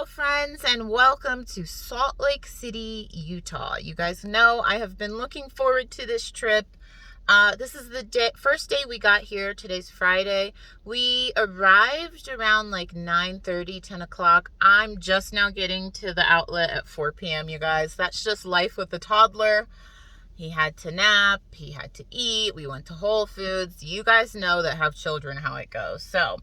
Hello, friends, and welcome to Salt Lake City, Utah. You guys know I have been looking forward to this trip. This is the first day we got here. Today's Friday. We arrived around like 9:30, 10 o'clock. I'm just now getting to the outlet at 4 p.m., you guys. That's just life with a toddler. He had to nap, he had to eat, we went to Whole Foods. You guys know that have children how it goes. So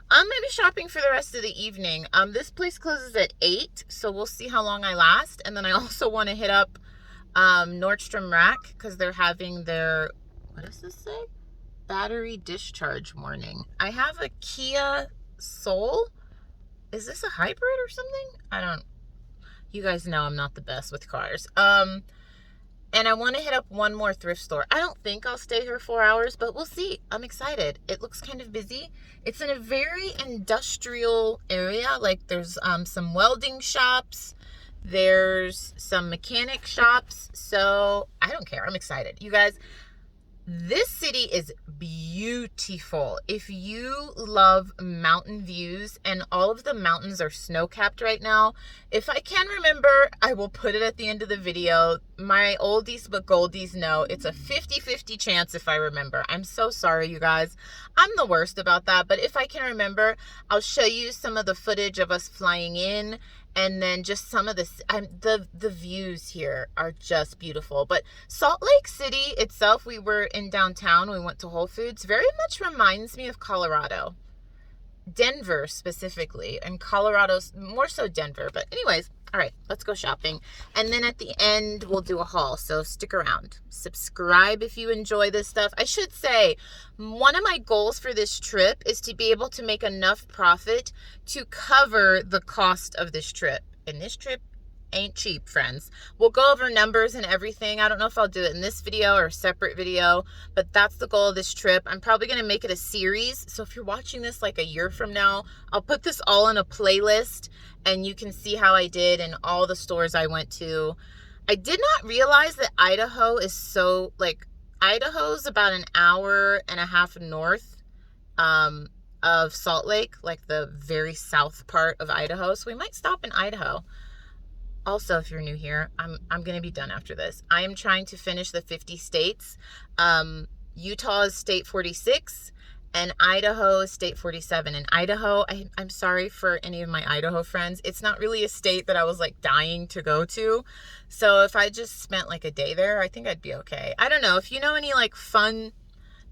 I'm going to be shopping for the rest of the evening. This place closes at 8, so we'll see how long I last. And then I also want to hit up Nordstrom Rack because they're having their, what does this say? Battery discharge morning. I have a Kia Soul. Is this a hybrid or something? You guys know I'm not the best with cars. And I want to hit up one more thrift store. I don't think I'll stay here 4 hours, but we'll see. I'm excited. It looks kind of busy. It's in a very industrial area. Like there's some welding shops. There's some mechanic shops. So I don't care. I'm excited. You guys, this city is beautiful. If you love mountain views, and all of the mountains are snow-capped right now, if I can remember, I will put it at the end of the video. My oldies but goldies know it's a 50-50 chance if I remember. I'm so sorry, you guys. I'm the worst about that, but if I can remember, I'll show you some of the footage of us flying in. And then just some of the views here are just beautiful. But Salt Lake City itself, we were in downtown. We went to Whole Foods. Very much reminds me of Colorado. Denver specifically. And Colorado's more so Denver. But anyways, all right, let's go shopping. And then at the end, we'll do a haul. So stick around. Subscribe if you enjoy this stuff. I should say, one of my goals for this trip is to be able to make enough profit to cover the cost of this trip. And this trip ain't cheap, friends. We'll go over numbers and everything. I don't know if I'll do it in this video or a separate video, but that's the goal of this trip. I'm probably going to make it a series. So if you're watching this like a year from now, I'll put this all in a playlist and you can see how I did and all the stores I went to. I did not realize that Idaho is so, like, Idaho's about an hour and a half north of Salt Lake, like the very south part of Idaho. So we might stop in Idaho. Also, if you're new here, I'm going to be done after this. I am trying to finish the 50 states. Utah is state 46 and Idaho is state 47. And Idaho, I'm sorry for any of my Idaho friends. It's not really a state that I was like dying to go to. So if I just spent like a day there, I think I'd be okay. I don't know. If you know any like fun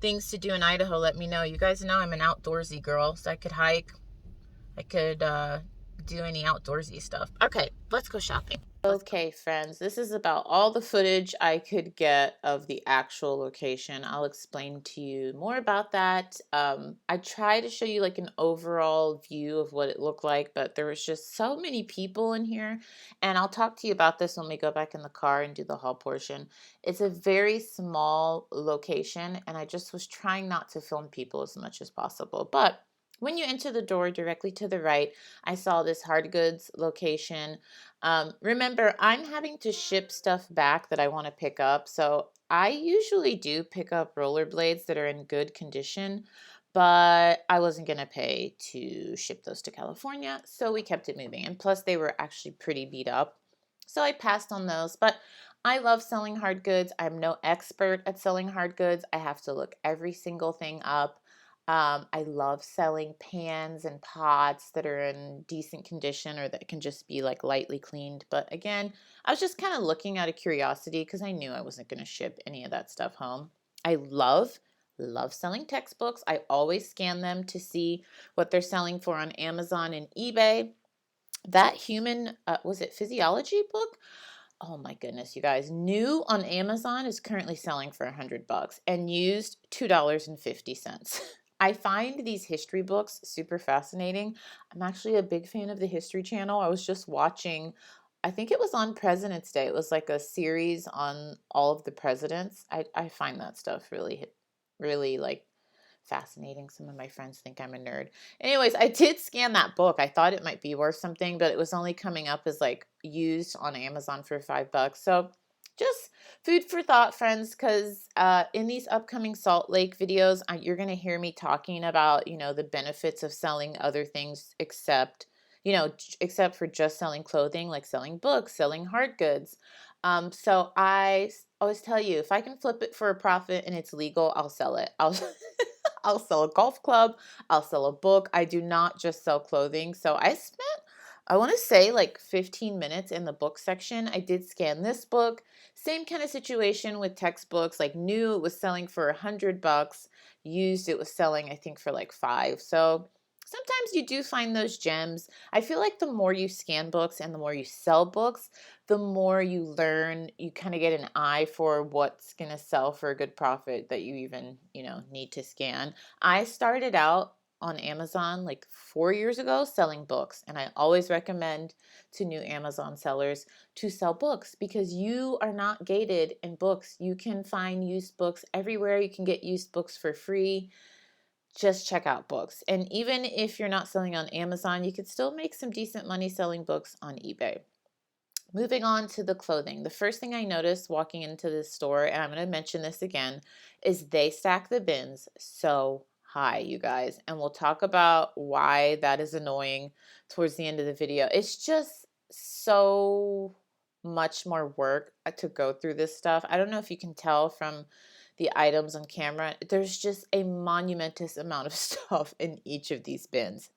things to do in Idaho, let me know. You guys know I'm an outdoorsy girl, so I could hike. I could do any outdoorsy stuff. Okay, let's go shopping. Okay, friends, this is about all the footage I could get of the actual location. I'll explain to you more about that. I try to show you like an overall view of what it looked like, but there was just so many people in here, and I'll talk to you about this when we go back in the car and do the haul portion. It's a very small location, and I just was trying not to film people as much as possible, but when you enter the door directly to the right, I saw this hard goods location. Remember, I'm having to ship stuff back that I want to pick up. So I usually do pick up rollerblades that are in good condition, but I wasn't going to pay to ship those to California. So we kept it moving. And plus, they were actually pretty beat up. So I passed on those. But I love selling hard goods. I'm no expert at selling hard goods. I have to look every single thing up. I love selling pans and pots that are in decent condition or that can just be like lightly cleaned. But again, I was just kind of looking out of curiosity because I knew I wasn't going to ship any of that stuff home. I love selling textbooks. I always scan them to see what they're selling for on Amazon and eBay. That human, was it physiology book? Oh my goodness, you guys. New on Amazon is currently selling for $100 and used $2.50. I find these history books super fascinating. I'm actually a big fan of the History Channel. I was just watching, I think it was on President's Day. It was like a series on all of the presidents. I find that stuff really like fascinating. Some of my friends think I'm a nerd. Anyways, I did scan that book. I thought it might be worth something, but it was only coming up as like used on Amazon for $5. So just food for thought, friends, because in these upcoming Salt Lake videos, you're going to hear me talking about, the benefits of selling other things except you know, except for just selling clothing, like selling books, selling hard goods. So I always tell you, if I can flip it for a profit and it's legal, I'll sell it. I'll sell a golf club. I'll sell a book. I do not just sell clothing. So I spent, I want to say, like 15 minutes in the book section. I did scan this book. Same kind of situation with textbooks. Like new, it was selling for $100. Used, it was selling, I think, for like 5. So sometimes you do find those gems. I feel like the more you scan books and the more you sell books, the more you learn, you kind of get an eye for what's going to sell for a good profit that you even, you know, need to scan. I started out on Amazon like 4 years ago selling books, and I always recommend to new Amazon sellers to sell books because you are not gated in books. You can find used books everywhere. You can get used books for free. Just check out books. And even if you're not selling on Amazon, you could still make some decent money selling books on eBay. Moving on to the clothing. The first thing I noticed walking into this store, and I'm going to mention this again, is they stack the bins so high, you guys. And we'll talk about why that is annoying towards the end of the video. It's just so much more work to go through this stuff. I don't know if you can tell from the items on camera. There's just a monumentous amount of stuff in each of these bins.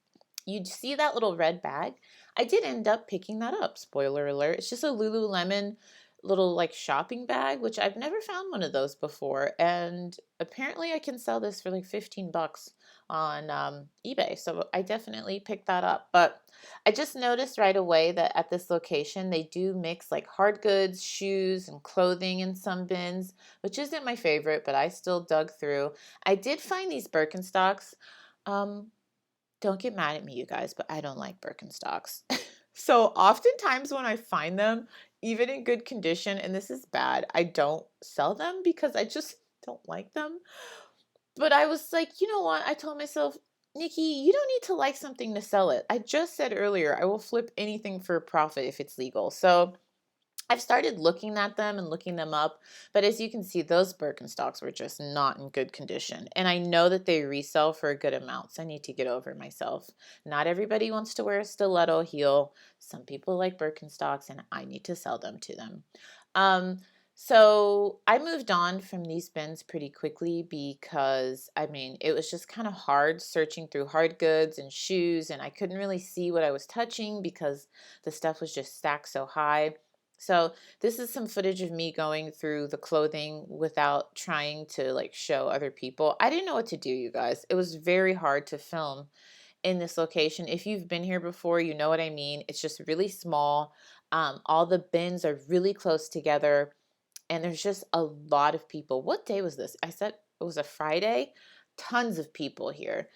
You see that little red bag? I did end up picking that up. Spoiler alert. It's just a Lululemon little like shopping bag, which I've never found one of those before. And apparently I can sell this for like $15 on eBay. So I definitely picked that up. But I just noticed right away that at this location, they do mix like hard goods, shoes, and clothing in some bins, which isn't my favorite, but I still dug through. I did find these Birkenstocks. Don't get mad at me, you guys, but I don't like Birkenstocks. So oftentimes when I find them, even in good condition, and this is bad, I don't sell them because I just don't like them. But I was like, you know what? I told myself, Nikki, you don't need to like something to sell it. I just said earlier, I will flip anything for a profit if it's legal. So I've started looking at them and looking them up, but as you can see, those Birkenstocks were just not in good condition. And I know that they resell for a good amount, so I need to get over myself. Not everybody wants to wear a stiletto heel. Some people like Birkenstocks, and I need to sell them to them. So I moved on from these bins pretty quickly because, I mean, it was just kind of hard searching through hard goods and shoes, and I couldn't really see what I was touching because the stuff was just stacked so high. So this is some footage of me going through the clothing without trying to like show other people. I didn't know what to do, you guys. It was very hard to film in this location. If you've been here before, you know what I mean. It's just really small. All the bins are really close together, and there's just a lot of people. What day was this? I said it was a Friday. Tons of people here.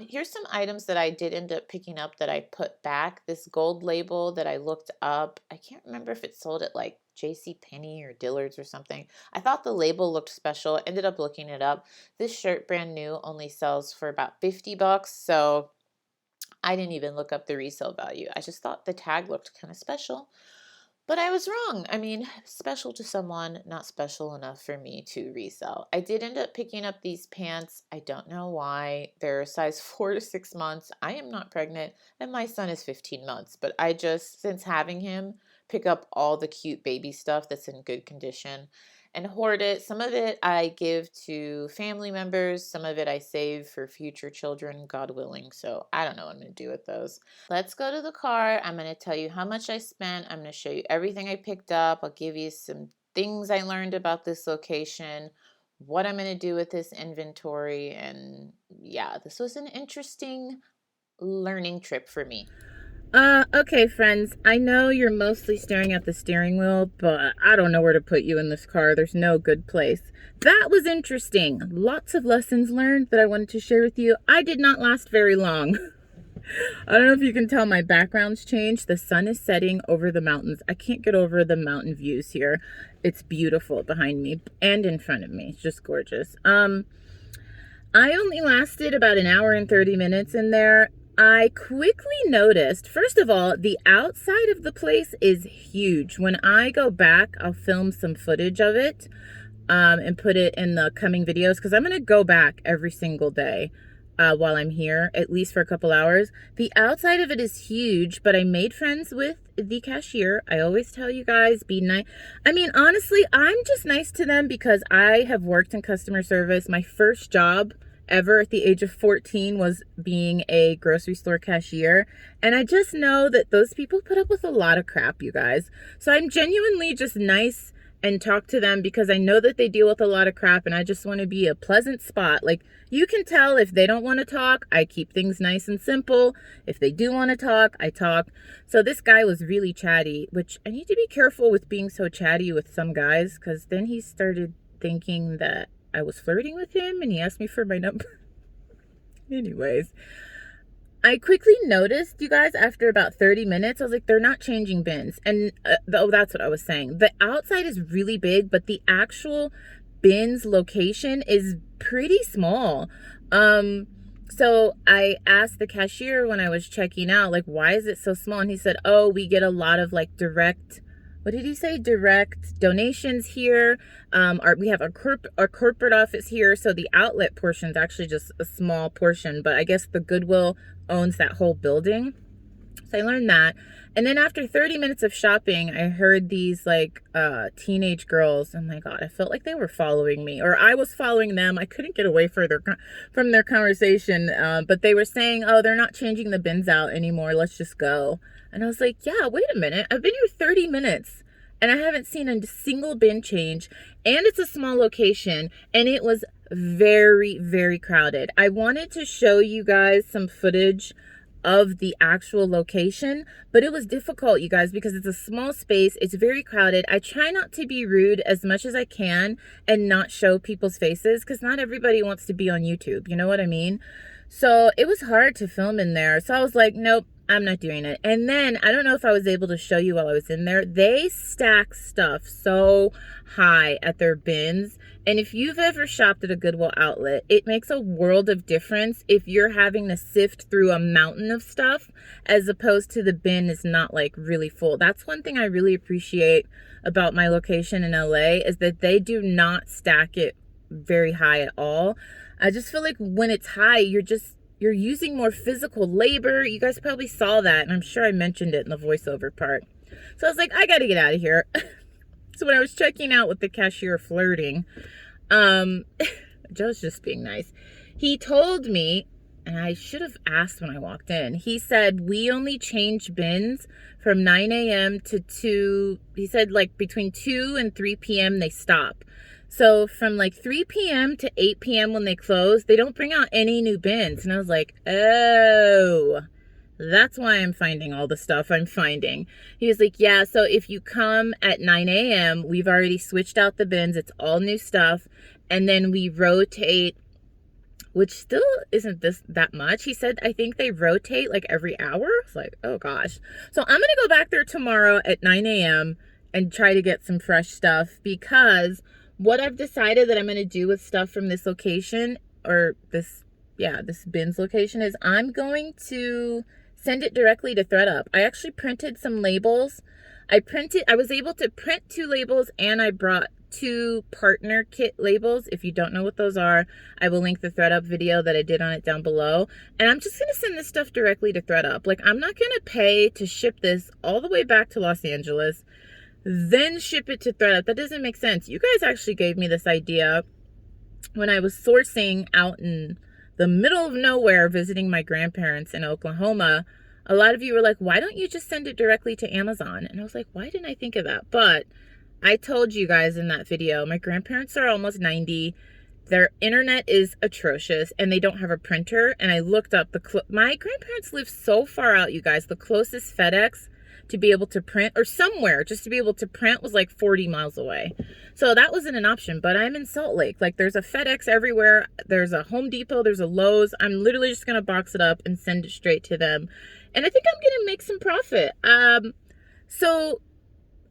Here's some items that I did end up picking up that I put back. This gold label that I looked up. I can't remember if it sold at like JCPenney or Dillard's or something. I thought the label looked special. Ended up looking it up. This shirt, brand new, only sells for about $50. So I didn't even look up the resale value. I just thought the tag looked kind of special. But I was wrong. I mean, special to someone, not special enough for me to resell. I did end up picking up these pants. I don't know why. They're a size 4 to 6 months. I am not pregnant, and my son is 15 months. But I just, since having him, pick up all the cute baby stuff that's in good condition and hoard it. Some of it I give to family members. Some of it I save for future children, God willing. So I don't know what I'm going to do with those. Let's go to the car. I'm going to tell you how much I spent. I'm going to show you everything I picked up. I'll give you some things I learned about this location, what I'm going to do with this inventory. And yeah, this was an interesting learning trip for me. Okay, friends, I know you're mostly staring at the steering wheel, but I don't know where to put you in this car. There's no good place. That was interesting. Lots of lessons learned that I wanted to share with you. I did not last very long. I don't know if you can tell my background's changed. The sun is setting over the mountains. I can't get over the mountain views here. It's beautiful behind me and in front of me. It's just gorgeous. I only lasted about an hour and 30 minutes in there. I quickly noticed, first of all, the outside of the place is huge. When I go back, I'll film some footage of it and put it in the coming videos because I'm going to go back every single day. while I'm here, at least for a couple hours. The outside of it is huge, but I made friends with the cashier. I always tell you guys, be nice. I mean, honestly, I'm just nice to them because I have worked in customer service. My first job ever at the age of 14 was being a grocery store cashier. And I just know that those people put up with a lot of crap, you guys. So I'm genuinely just nice and talk to them because I know that they deal with a lot of crap and I just want to be a pleasant spot. Like, you can tell if they don't want to talk, I keep things nice and simple. If they do want to talk, I talk. So this guy was really chatty, which I need to be careful with being so chatty with some guys because then he started thinking that I was flirting with him and he asked me for my number. Anyways, I quickly noticed, you guys, after about 30 minutes, I was like, they're not changing bins. And oh, that's what I was saying. The outside is really big, but the actual bins location is pretty small. So I asked the cashier when I was checking out, like, why is it so small? And he said, oh, we get a lot of like direct, what did he say? Direct donations here. We have a corporate office here. So the outlet portion is actually just a small portion, but I guess the Goodwill owns that whole building. So I learned that. And then after 30 minutes of shopping, I heard these like teenage girls. Oh my God, I felt like they were following me or I was following them. I couldn't get away from their conversation. But they were saying, oh, they're not changing the bins out anymore. Let's just go. And I was like, yeah, wait a minute. I've been here 30 minutes and I haven't seen a single bin change. And it's a small location and it was very, very crowded. I wanted to show you guys some footage of the actual location, but it was difficult, you guys, because it's a small space. It's very crowded. I try not to be rude as much as I can and not show people's faces because not everybody wants to be on YouTube. You know what I mean? So it was hard to film in there. So I was like, nope, I'm not doing it. And then I don't know if I was able to show you while I was in there. They stack stuff so high at their bins. And if you've ever shopped at a Goodwill outlet, it makes a world of difference if you're having to sift through a mountain of stuff as opposed to the bin is not like really full. That's one thing I really appreciate about my location in LA is that they do not stack it very high at all. I just feel like when it's high, you're using more physical labor. You guys probably saw that, and I'm sure I mentioned it in the voiceover part. So I was like, I got to get out of here. So when I was checking out with the cashier flirting, Joe's just being nice. He told me, and I should have asked when I walked in, he said, we only change bins from 9 a.m. to 2. He said like between 2 and 3 p.m. they stop. So from like 3 p.m. to 8 p.m. when they close, they don't bring out any new bins. And I was like, oh, that's why I'm finding all the stuff I'm finding. He was like, yeah, so if you come at 9 a.m., we've already switched out the bins. It's all new stuff. And then we rotate, which still isn't that much. He said, I think they rotate like every hour. It's like, oh gosh. So I'm going to go back there tomorrow at 9 a.m. and try to get some fresh stuff because what I've decided that I'm going to do with stuff from this location or this bins location is I'm going to send it directly to ThredUp. I actually printed some labels. I was able to print 2 labels and I brought 2 partner kit labels. If you don't know what those are, I will link the ThredUp video that I did on it down below. And I'm just going to send this stuff directly to ThredUp. Like, I'm not going to pay to ship this all the way back to Los Angeles, then ship it to ThredUp. That doesn't make sense. You guys actually gave me this idea when I was sourcing out in the middle of nowhere visiting my grandparents in Oklahoma. A lot of you were like, why don't you just send it directly to Amazon? And I was like, why didn't I think of that? But I told you guys in that video, my grandparents are almost 90. Their internet is atrocious and they don't have a printer. And I looked up my grandparents live so far out, you guys. The closest FedEx to be able to print, or somewhere just to be able to print, was like 40 miles away. So that wasn't an option, but I'm in Salt Lake. Like, there's a FedEx everywhere. There's a Home Depot. There's a Lowe's. I'm literally just going to box it up and send it straight to them. And I think I'm going to make some profit. So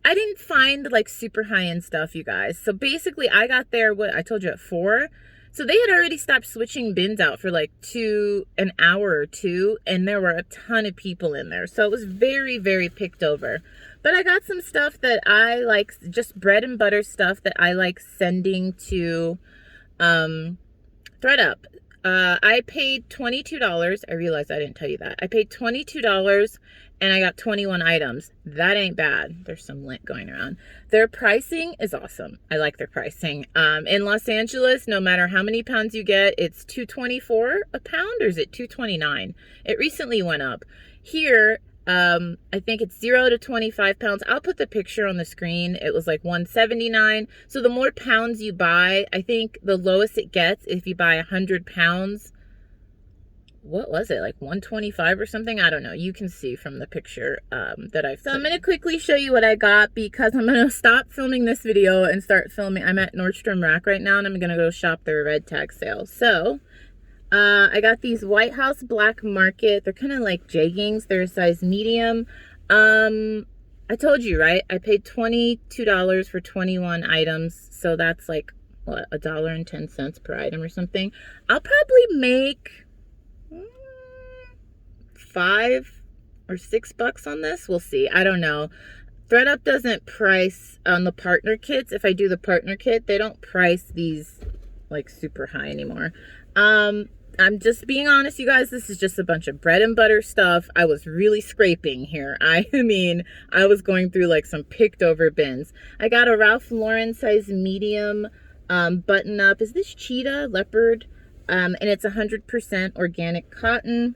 I didn't find like super high-end stuff, you guys. So basically I got there, what I told you, at 4. So they had already stopped switching bins out for like an hour or 2, and there were a ton of people in there. So it was very, very picked over. But I got some stuff that I like, just bread and butter stuff that I like sending to ThredUp. I paid $22. I realized I didn't tell you that. I paid $22 and I got 21 items. That ain't bad. There's some lint going around. Their pricing is awesome. I like their pricing. In Los Angeles, no matter how many pounds you get, it's $2.24 a pound, or is it $2.29? It recently went up. Here, I think it's 0 to 25 pounds. I'll put the picture on the screen. It was like $179. So the more pounds you buy, I think the lowest it gets, if you buy 100 pounds, what was it, like $125 or something? I don't know. You can see from the picture that I've. So I'm going to quickly show you what I got, because I'm going to stop filming this video and start filming. I'm at Nordstrom Rack right now, and I'm going to go shop their red tag sale. So I got these White House Black Market. They're kind of like jeggings. They're a size medium. I told you, right? I paid $22 for 21 items. So that's like, what, $1.10 per item or something. I'll probably make $5 or $6 on this. We'll see. I don't know. ThredUp doesn't price on the partner kits. If I do the partner kit, they don't price these like super high anymore. I'm just being honest, you guys. This is just a bunch of bread and butter stuff. I was really scraping here. I mean, I was going through like some picked over bins. I got a Ralph Lauren size medium button up. Is this cheetah leopard? And it's 100% organic cotton.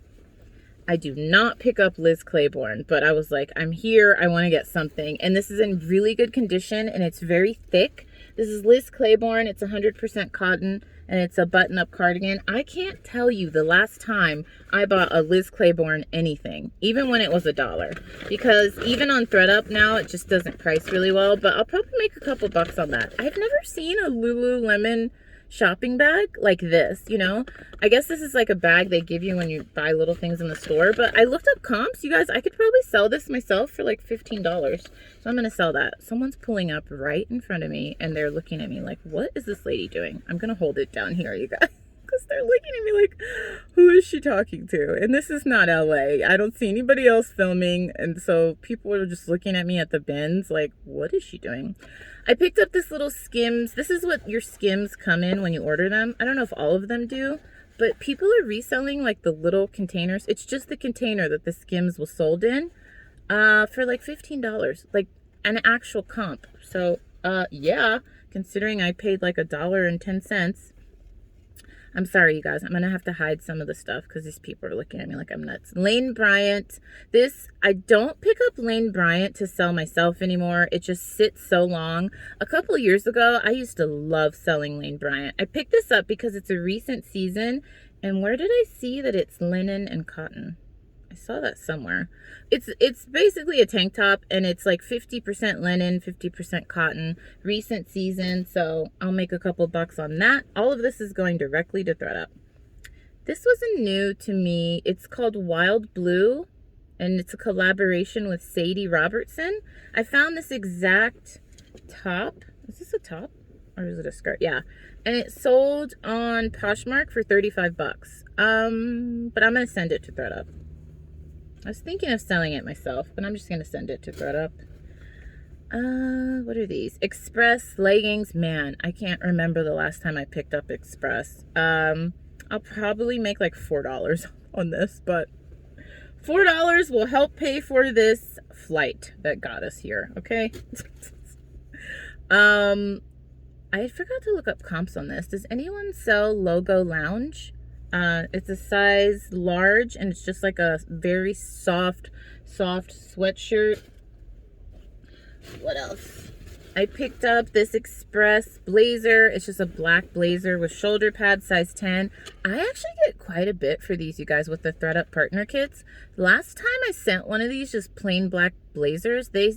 I do not pick up Liz Claiborne, but I was like, I'm here. I want to get something. And this is in really good condition, and it's very thick. This is Liz Claiborne. It's 100% cotton, and it's a button-up cardigan. I can't tell you the last time I bought a Liz Claiborne anything, even when it was $1, because even on ThredUp now, it just doesn't price really well, but I'll probably make a couple bucks on that. I've never seen a Lululemon shopping bag like this, you know. I guess this is like a bag they give you when you buy little things in the store, but I looked up comps, you guys. I could probably sell this myself for like $15, so I'm gonna sell that. Someone's pulling up right in front of me, and they're looking at me like, what is this lady doing? I'm gonna hold it down here, you guys, because they're looking at me like, who is she talking to? And this is not LA. I don't see anybody else filming, and so people are just looking at me at the bins like, what is she doing? I picked up this little Skims. This is what your Skims come in when you order them. I don't know if all of them do, but people are reselling like the little containers. It's just the container that the Skims was sold in for like $15, like an actual comp. So yeah, considering I paid like $1.10. I'm sorry, you guys. I'm going to have to hide some of the stuff because these people are looking at me like I'm nuts. Lane Bryant. This, I don't pick up Lane Bryant to sell myself anymore. It just sits so long. A couple of years ago, I used to love selling Lane Bryant. I picked this up because it's a recent season. And where did I see that it's linen and cotton? I saw that somewhere. It's basically a tank top, and it's like 50% linen, 50% cotton, recent season, so I'll make a couple bucks on that. All of this is going directly to ThredUp. This wasn't new to me. It's called Wild Blue, and it's a collaboration with Sadie Robertson. I found this exact top. Is this a top or is it a skirt? Yeah. And it sold on Poshmark for 35 bucks. But I'm going to send it to ThredUp. I was thinking of selling it myself, but I'm just going to send it to ThredUp. What are these? Express leggings. Man, I can't remember the last time I picked up Express. I'll probably make like $4 on this, but $4 will help pay for this flight that got us here, okay? I forgot to look up comps on this. Does anyone sell Logo Lounge? It's a size large, and it's just like a very soft sweatshirt. What else? I picked up this Express blazer. It's just a black blazer with shoulder pads, size 10. I actually get quite a bit for these, you guys, with the ThredUp partner kits. Last time I sent one of these just plain black blazers, they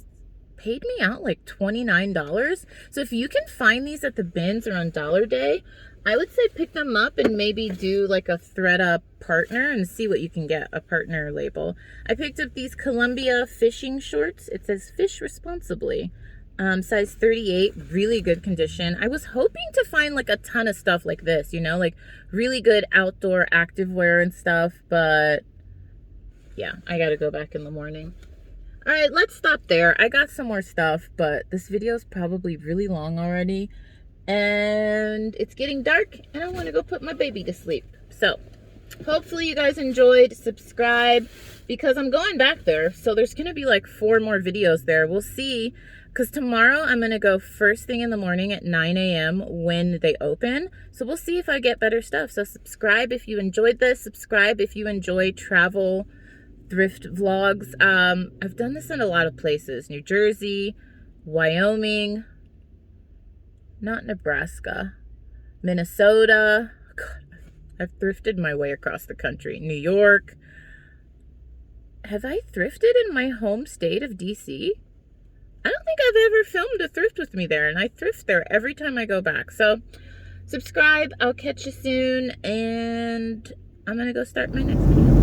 paid me out like $29. So if you can find these at the bins or on Dollar Day, I would say pick them up and maybe do like a ThredUp partner and see what you can get, a partner label. I picked up these Columbia fishing shorts. It says fish responsibly. Size 38, really good condition. I was hoping to find like a ton of stuff like this, you know, like really good outdoor activewear and stuff, but yeah, I gotta go back in the morning. All right, let's stop there. I got some more stuff, but this video is probably really long already. And it's getting dark, and I want to go put my baby to sleep. So hopefully you guys enjoyed. Subscribe, because I'm going back there. So there's going to be like 4 more videos there. We'll see. Because tomorrow I'm going to go first thing in the morning at 9 a.m. when they open. So we'll see if I get better stuff. So subscribe if you enjoyed this. Subscribe if you enjoy travel thrift vlogs. I've done this in a lot of places. New Jersey, Wyoming, not Nebraska, Minnesota. God, I've thrifted my way across the country. New York. Have I thrifted in my home state of DC? I don't think I've ever filmed a thrift with me there, and I thrift there every time I go back. So subscribe. I'll catch you soon, and I'm going to go start my next video.